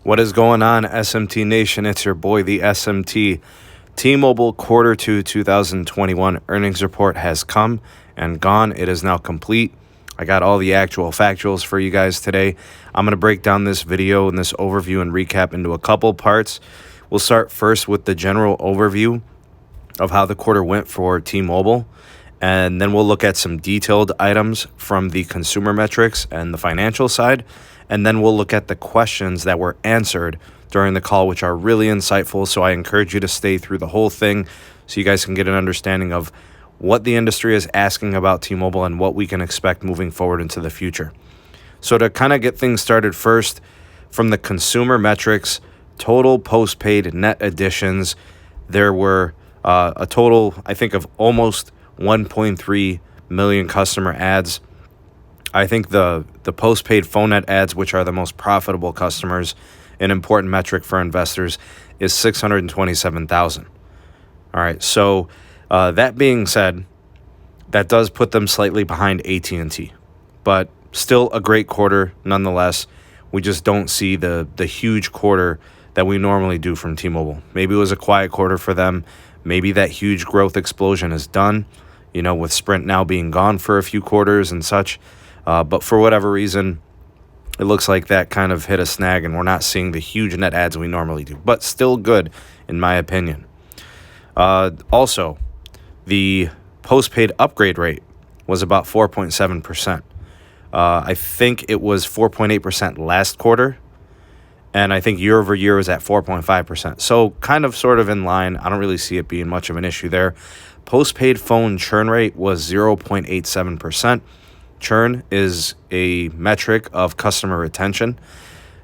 What is going on, SMT Nation? It's your boy, the SMT. T-Mobile Quarter 2 2021 earnings report has come and gone. It is now complete. I got all the actual factuals for you guys today. I'm going to break down this video and this overview and recap into a couple parts. We'll start first with the general overview of how the quarter went for T-Mobile, and then we'll look at some detailed items from the consumer metrics and the financial side. And then we'll look at the questions that were answered during the call, which are really insightful. So I encourage you to stay through the whole thing so you guys can get an understanding of what the industry is asking about T-Mobile and what we can expect moving forward into the future. So to kind of get things started first, from the consumer metrics, total postpaid net additions, there were a total, I think, of almost 1.3 million customer adds. I think the postpaid phone net adds, which are the most profitable customers, an important metric for investors, is 627,000. All right, so that being said, that does put them slightly behind AT&T, but still a great quarter nonetheless. We just don't see the huge quarter that we normally do from T-Mobile. Maybe it was a quiet quarter for them. Maybe that huge growth explosion is done, with Sprint now being gone for a few quarters and such. But for whatever reason, it looks like that kind of hit a snag and we're not seeing the huge net adds we normally do. But still good, in my opinion. Also, the postpaid upgrade rate was about 4.7%. I think it was 4.8% last quarter. And I think year over year was at 4.5%. So kind of sort of in line. I don't really see it being much of an issue there. Postpaid phone churn rate was 0.87%. Churn is a metric of customer retention.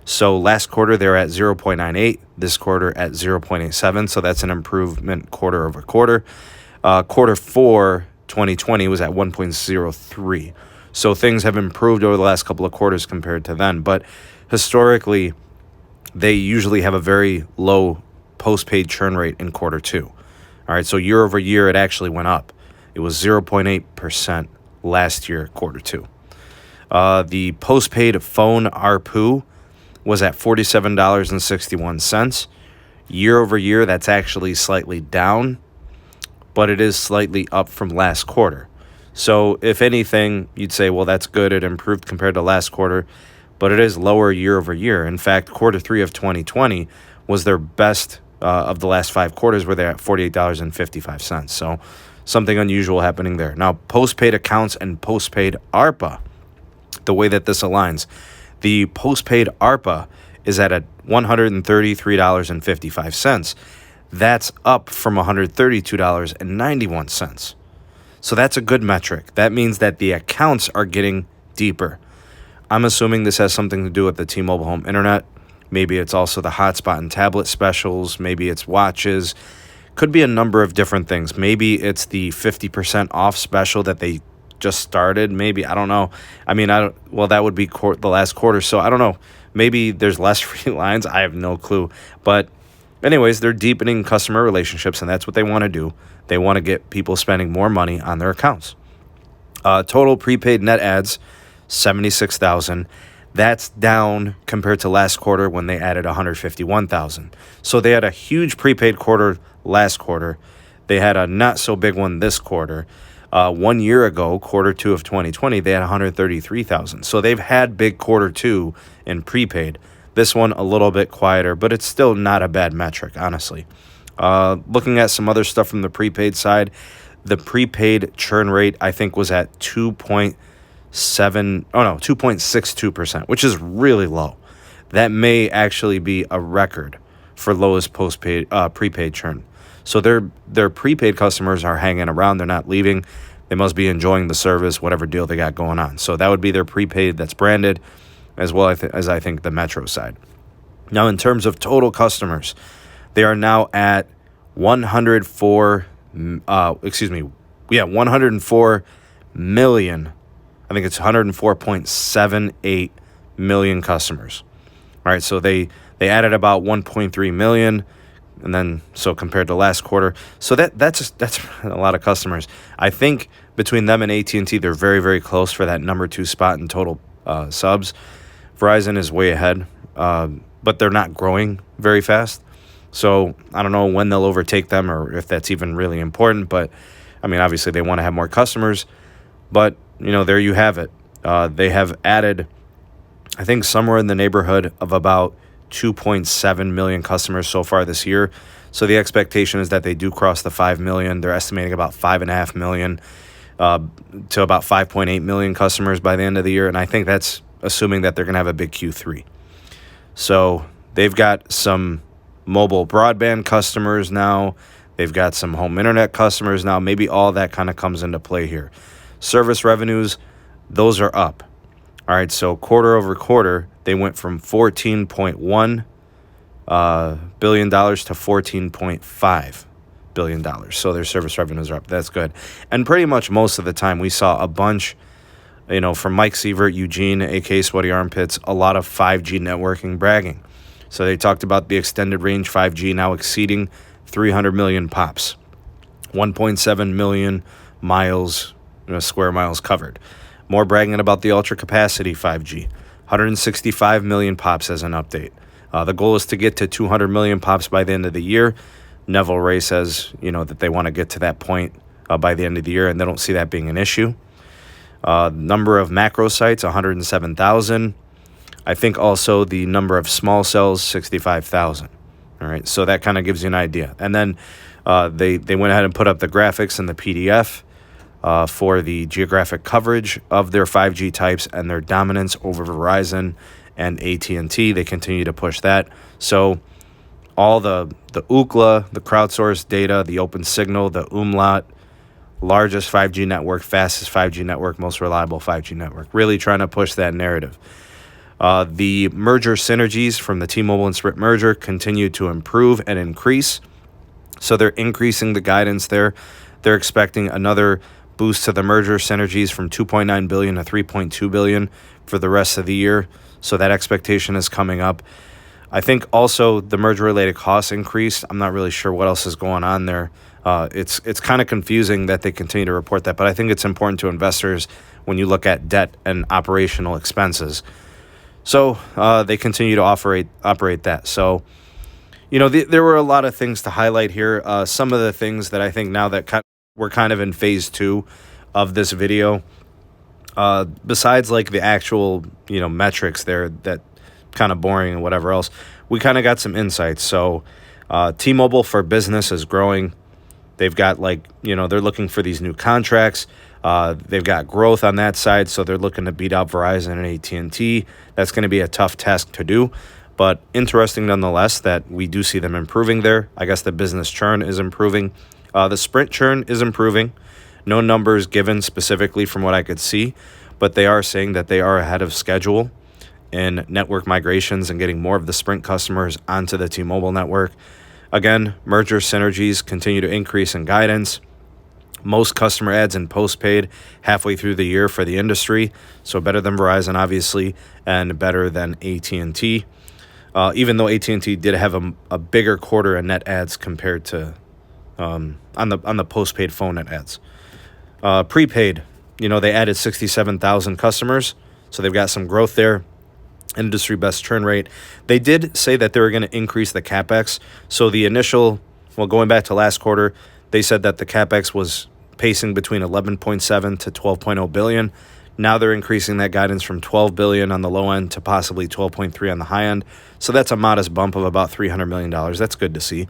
So last quarter, they were at 0.98. This quarter at 0.87. So that's an improvement quarter over quarter. Quarter 4, 2020 was at 1.03. So things have improved over the last couple of quarters compared to then. But historically, they usually have a very low postpaid churn rate in quarter 2. All right, so year over year, it actually went up. It was 0.8%. last year, quarter 2. The postpaid phone ARPU was at $47.61. Year over year, that's actually slightly down, but it is slightly up from last quarter. So if anything, you'd say, well, that's good. It improved compared to last quarter, but it is lower year over year. In fact, quarter 3 of 2020 was their best of the last 5 quarters, where they're at $48.55. So something unusual happening there. Now, postpaid accounts and postpaid ARPA, the way that this aligns, the postpaid ARPA is at $133.55. That's up from $132.91. So that's a good metric. That means that the accounts are getting deeper. I'm assuming this has something to do with the T-Mobile home internet. Maybe it's also the hotspot and tablet specials. Maybe it's watches. Could be a number of different things. Maybe it's the 50% off special that they just started. Maybe, I don't know. I mean, that would be the last quarter. So I don't know. Maybe there's less free lines. I have no clue. But anyways, they're deepening customer relationships, and that's what they want to do. They want to get people spending more money on their accounts. Total prepaid net adds, 76,000. That's down compared to last quarter when they added 151,000. So they had a huge prepaid quarter last quarter. They had a not so big one this quarter. 1 year ago, quarter 2 of 2020, they had 133,000. So they've had big quarter 2 in prepaid. This one a little bit quieter, but it's still not a bad metric, honestly. Looking at some other stuff from the prepaid side, the prepaid churn rate, I think, was at 2.62%, which is really low. That may actually be a record for lowest prepaid churn. So their prepaid customers are hanging around. They're not leaving. They must be enjoying the service, whatever deal they got going on. So that would be their prepaid that's branded, as well as I think the Metro side. Now, in terms of total customers, they are now at 104 million. I think it's 104.78 million customers. All right, so they added about 1.3 million. And then, so compared to last quarter, so that's a lot of customers. I think between them and AT&T, they're very, very close for that number 2 spot in total subs. Verizon is way ahead. but they're not growing very fast. So I don't know when they'll overtake them or if that's even really important. But, I mean, obviously they want to have more customers. But, there you have it. They have added, I think, somewhere in the neighborhood of about 2.7 million customers so far this year. So the expectation is that they do cross the 5 million. They're estimating about 5.5 million to about 5.8 million customers by the end of the year. And I think that's assuming that they're going to have a big Q3. So they've got some mobile broadband customers now. They've got some home internet customers now. Maybe all that kind of comes into play here. Service revenues, those are up. All right, so quarter over quarter, they went from $14.1 billion to $14.5 billion. So their service revenues are up. That's good. And pretty much most of the time, we saw a bunch, from Mike Sievert, Eugene, a.k.a. Sweaty Armpits, a lot of 5G networking bragging. So they talked about the extended range 5G now exceeding 300 million pops, 1.7 million miles, square miles covered. More bragging about the ultra capacity 5G, 165 million pops as an update. The goal is to get to 200 million pops by the end of the year. Neville Ray says, that they want to get to that point by the end of the year, and they don't see that being an issue. Number of macro sites, 107,000. I think also the number of small cells, 65,000. All right, so that kind of gives you an idea. And then they went ahead and put up the graphics and the PDF for the geographic coverage of their 5G types and their dominance over Verizon and AT&T. They continue to push that. So all the Ookla, the crowdsourced data, the open signal, the umlaut, largest 5G network, fastest 5G network, most reliable 5G network, really trying to push that narrative. The merger synergies from the T-Mobile and Sprint merger continue to improve and increase. So they're increasing the guidance there. They're expecting another boost to the merger synergies from 2.9 billion to 3.2 billion for the rest of the year. So that expectation is coming up. I think also the merger-related costs increased. I'm not really sure what else is going on there. It's kind of confusing that they continue to report that, but I think it's important to investors when you look at debt and operational expenses. So they continue to operate that. So, there were a lot of things to highlight here. Some of the things that I think now that we're kind of in phase 2 of this video, besides like the actual, metrics there that kind of boring and whatever else, we kind of got some insights. So T-Mobile for Business is growing. They've got they're looking for these new contracts. They've got growth on that side, so they're looking to beat out Verizon and AT&T. That's going to be a tough task to do, but interesting nonetheless that we do see them improving there. I guess the business churn is improving. The Sprint churn is improving. No numbers given specifically from what I could see, but they are saying that they are ahead of schedule in network migrations and getting more of the Sprint customers onto the T-Mobile network. Again, merger synergies continue to increase in guidance. Most customer adds in postpaid halfway through the year for the industry, so better than Verizon, obviously, and better than AT&T. Even though AT&T did have a bigger quarter in net adds compared to on the postpaid phone net adds. Prepaid, they added 67,000 customers, so they've got some growth there. Industry best churn rate. They did say that they were going to increase the CapEx. So the initial, going back to last quarter, they said that the CapEx was pacing between 11.7 to 12.0 billion. Now they're increasing that guidance from 12 billion on the low end to possibly 12.3 on the high end. So that's a modest bump of about $300 million. That's good to see.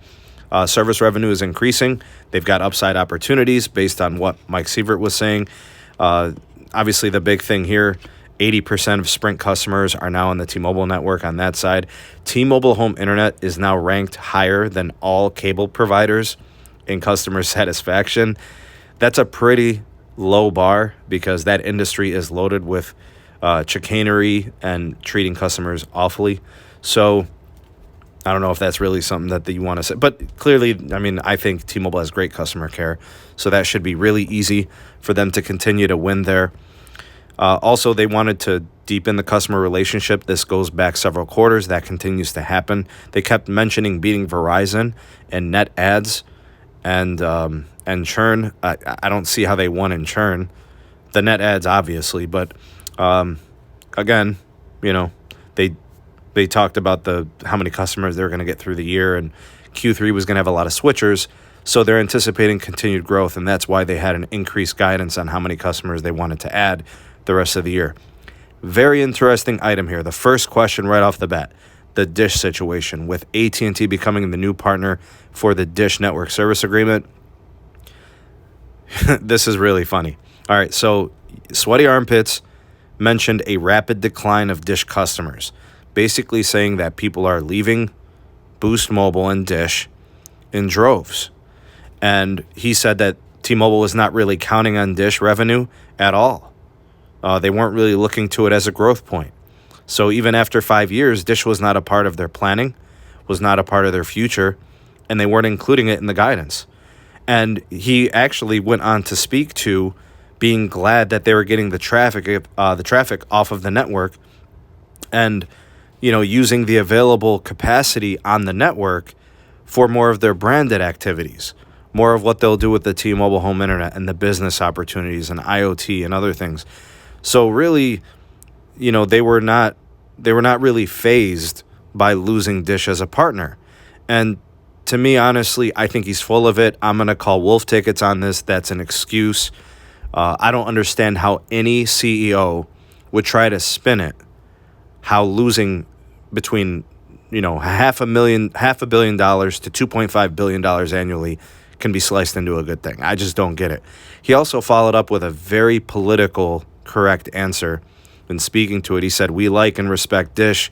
Service revenue is increasing. They've got upside opportunities based on what Mike Sievert was saying. Obviously, the big thing here, 80% of Sprint customers are now on the T-Mobile network on that side. T-Mobile home internet is now ranked higher than all cable providers in customer satisfaction. That's a pretty low bar because that industry is loaded with chicanery and treating customers awfully. So I don't know if that's really something that you want to say. But clearly, I think T-Mobile has great customer care. So that should be really easy for them to continue to win there. Also, they wanted to deepen the customer relationship. This goes back several quarters. That continues to happen. They kept mentioning beating Verizon and net adds and churn. I don't see how they won in churn. The net adds, obviously. But, again, they They talked about how many customers they were going to get through the year, and Q3 was going to have a lot of switchers. So they're anticipating continued growth, and that's why they had an increased guidance on how many customers they wanted to add the rest of the year. Very interesting item here. The first question right off the bat, the Dish situation with AT&T becoming the new partner for the Dish Network Service Agreement. This is really funny. All right, so Sweaty Armpits mentioned a rapid decline of Dish customers, basically saying that people are leaving Boost Mobile and Dish in droves. And he said that T-Mobile was not really counting on Dish revenue at all. They weren't really looking to it as a growth point. So even after 5 years, Dish was not a part of their planning, was not a part of their future, and they weren't including it in the guidance. And he actually went on to speak to being glad that they were getting the traffic off of the network and, using the available capacity on the network for more of their branded activities, more of what they'll do with the T-Mobile home internet and the business opportunities and IoT and other things. So really, they were not really fazed by losing Dish as a partner. And to me, honestly, I think he's full of it. I'm going to call wolf tickets on this. That's an excuse. I don't understand how any CEO would try to spin it, how losing between, $500 million to $2.5 billion annually can be sliced into a good thing. I just don't get it. He also followed up with a very political, correct answer. In speaking to it, he said, "We like and respect Dish.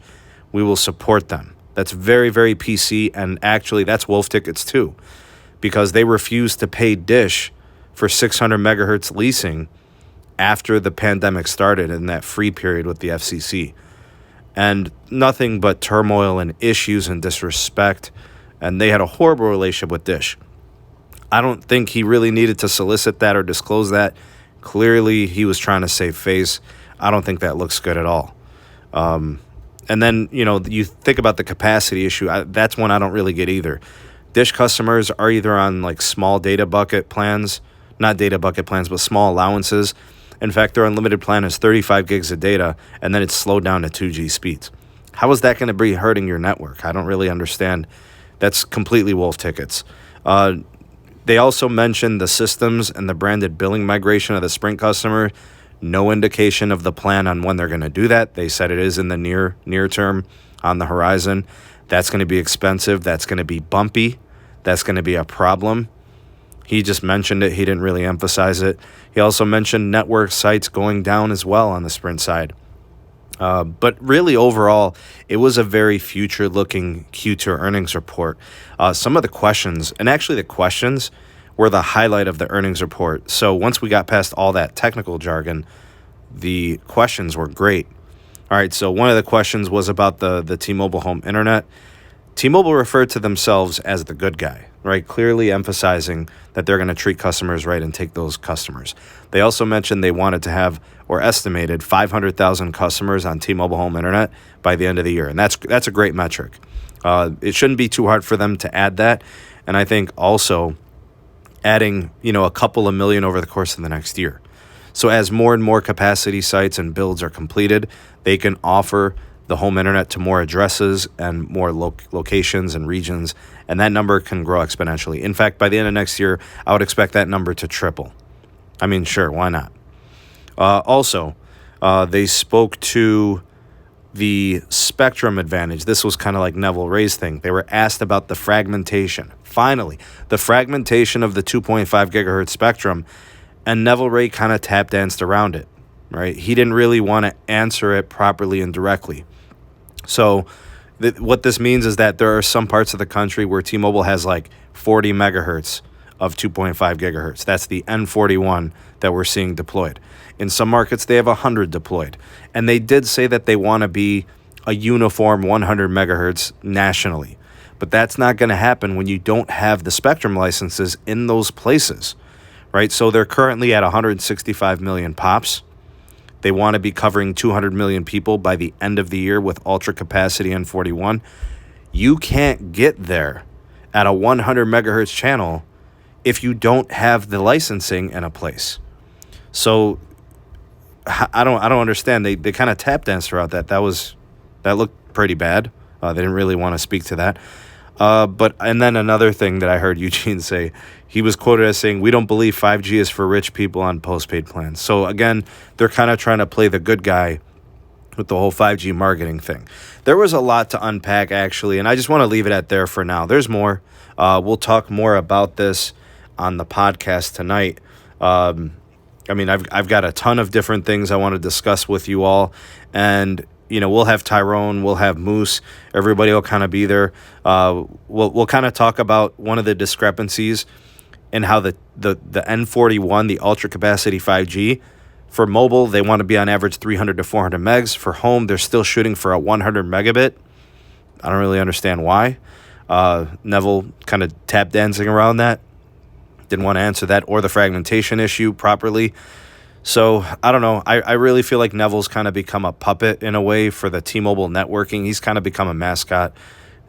We will support them." That's very, very PC, and actually that's wolf tickets too, because they refused to pay Dish for 600 megahertz leasing after the pandemic started in that free period with the FCC. And nothing but turmoil and issues and disrespect, and they had a horrible relationship with Dish. I don't think he really needed to solicit that or disclose that. Clearly, he was trying to save face. I don't think that looks good at all. And then, you think about the capacity issue. That's one I don't really get either. Dish customers are either on like small data bucket plans, not data bucket plans, but small allowances. In fact, their unlimited plan is 35 gigs of data, and then it's slowed down to 2G speeds. How is that going to be hurting your network? I don't really understand. That's completely wolf tickets. They also mentioned the systems and the branded billing migration of the Sprint customer. No indication of the plan on when they're going to do that. They said it is in the near term on the horizon. That's going to be expensive. That's going to be bumpy. That's going to be a problem. He just mentioned it. He didn't really emphasize it. He also mentioned network sites going down as well on the Sprint side. But really, overall, it was a very future-looking Q2 earnings report. Some of the questions, and actually the questions, were the highlight of the earnings report. So once we got past all that technical jargon, the questions were great. All right, so one of the questions was about the T-Mobile home internet. T-Mobile referred to themselves as the good guy, right? Clearly emphasizing that they're going to treat customers right and take those customers. They also mentioned they wanted to have, or estimated, 500,000 customers on T-Mobile home internet by the end of the year. And that's a great metric. It shouldn't be too hard for them to add that. And I think also adding, a couple of million over the course of the next year. So as more and more capacity sites and builds are completed, they can offer the home internet to more addresses and more locations and regions, and that number can grow exponentially. In fact, by the end of next year, I would expect that number to triple. I mean, sure, why not? Also, they spoke to the spectrum advantage. This was kind of like Neville Ray's thing. They were asked about the fragmentation. Finally, the fragmentation of the 2.5 gigahertz spectrum, and Neville Ray kind of tap danced around it, right? He didn't really want to answer it properly and directly. So what this means is that there are some parts of the country where T-Mobile has like 40 megahertz of 2.5 gigahertz. That's the N41 that we're seeing deployed. In some markets, they have 100 deployed. And they did say that they want to be a uniform 100 megahertz nationally. But that's not going to happen when you don't have the spectrum licenses in those places, right? So they're currently at 165 million pops. They want to be covering 200 million people by the end of the year with ultra capacity N41. You can't get there at a 100 megahertz channel if you don't have the licensing in a place. So I don't understand. They kind of tap danced throughout that. That looked pretty bad. They didn't really want to speak to that. And then another thing that I heard Eugene say, he was quoted as saying, "We don't believe 5G is for rich people on postpaid plans." So again, they're kind of trying to play the good guy with the whole 5G marketing thing. There was a lot to unpack, actually, and I just want to leave it at there for now. There's more. We'll talk more about this on the podcast tonight. I mean, I've got a ton of different things I want to discuss with you all, and we'll have Tyrone, we'll have Moose, everybody will kind of be there. We'll kind of talk about one of the discrepancies and how the N41, the ultra capacity 5G, for mobile, they want to be on average 300 to 400 megs. For home, they're still shooting for a 100 megabit. I don't really understand why. Neville kind of tap dancing around that. Didn't want to answer that or the fragmentation issue properly. So, I don't know. I really feel like Neville's kind of become a puppet in a way for the T-Mobile networking. He's kind of become a mascot.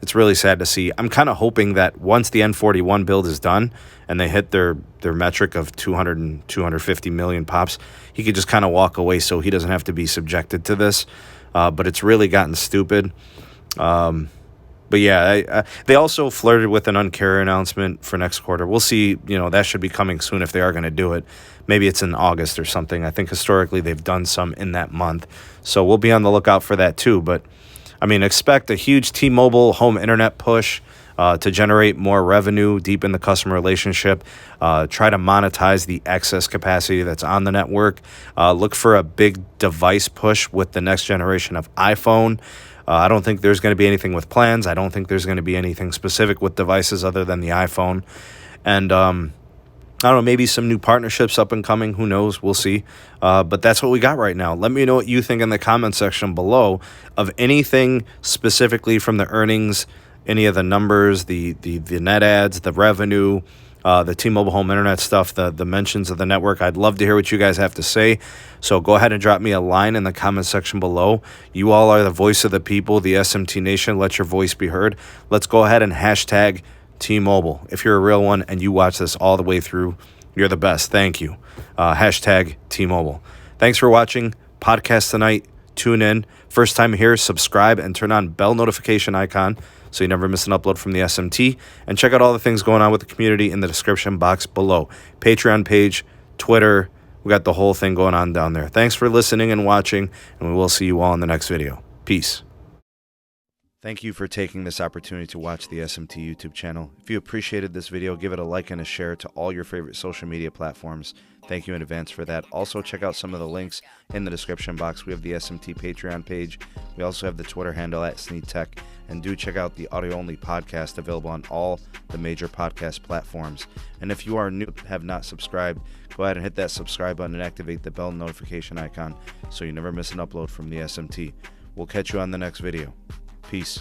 It's really sad to see. I'm kind of hoping that once the N41 build is done and they hit their metric of 200 and 250 million pops, he could just kind of walk away so he doesn't have to be subjected to this. But it's really gotten stupid. But yeah, they also flirted with an Un-carrier announcement for next quarter. We'll see. That should be coming soon if they are going to do it. Maybe it's in August or something. I think historically they've done some in that month. So we'll be on the lookout for that too. But, I mean, expect a huge T-Mobile home internet push to generate more revenue, deepen the customer relationship, try to monetize the excess capacity that's on the network. Look for a big device push with the next generation of iPhone. I don't think there's going to be anything with plans. I don't think there's going to be anything specific with devices other than the iPhone. And I don't know, maybe some new partnerships up and coming. Who knows? We'll see. But that's what we got right now. Let me know what you think in the comment section below of anything specifically from the earnings, any of the numbers, the net ads, the revenue, the T-Mobile home internet stuff, the mentions of the network. I'd love to hear what you guys have to say. So go ahead and drop me a line in the comment section below. You all are the voice of the people, the SMT Nation. Let your voice be heard. Let's go ahead and hashtag T-Mobile. If you're a real one and you watch this all the way through, you're the best. Thank you. Hashtag T-Mobile. Thanks for watching. Podcast tonight. Tune in. First time here, subscribe and turn on bell notification icon so you never miss an upload from the SMT. And check out all the things going on with the community in the description box below. Patreon page, Twitter. We got the whole thing going on down there. Thanks for listening and watching, and we will see you all in the next video. Peace. Thank you for taking this opportunity to watch the SMT YouTube channel. If you appreciated this video, give it a like and a share to all your favorite social media platforms. Thank you in advance for that. Also, check out some of the links in the description box. We have the SMT Patreon page. We also have the Twitter handle at SneedTech. And do check out the audio-only podcast available on all the major podcast platforms. And if you are new, have not subscribed, go ahead and hit that subscribe button and activate the bell notification icon so you never miss an upload from the SMT. We'll catch you on the next video. Peace.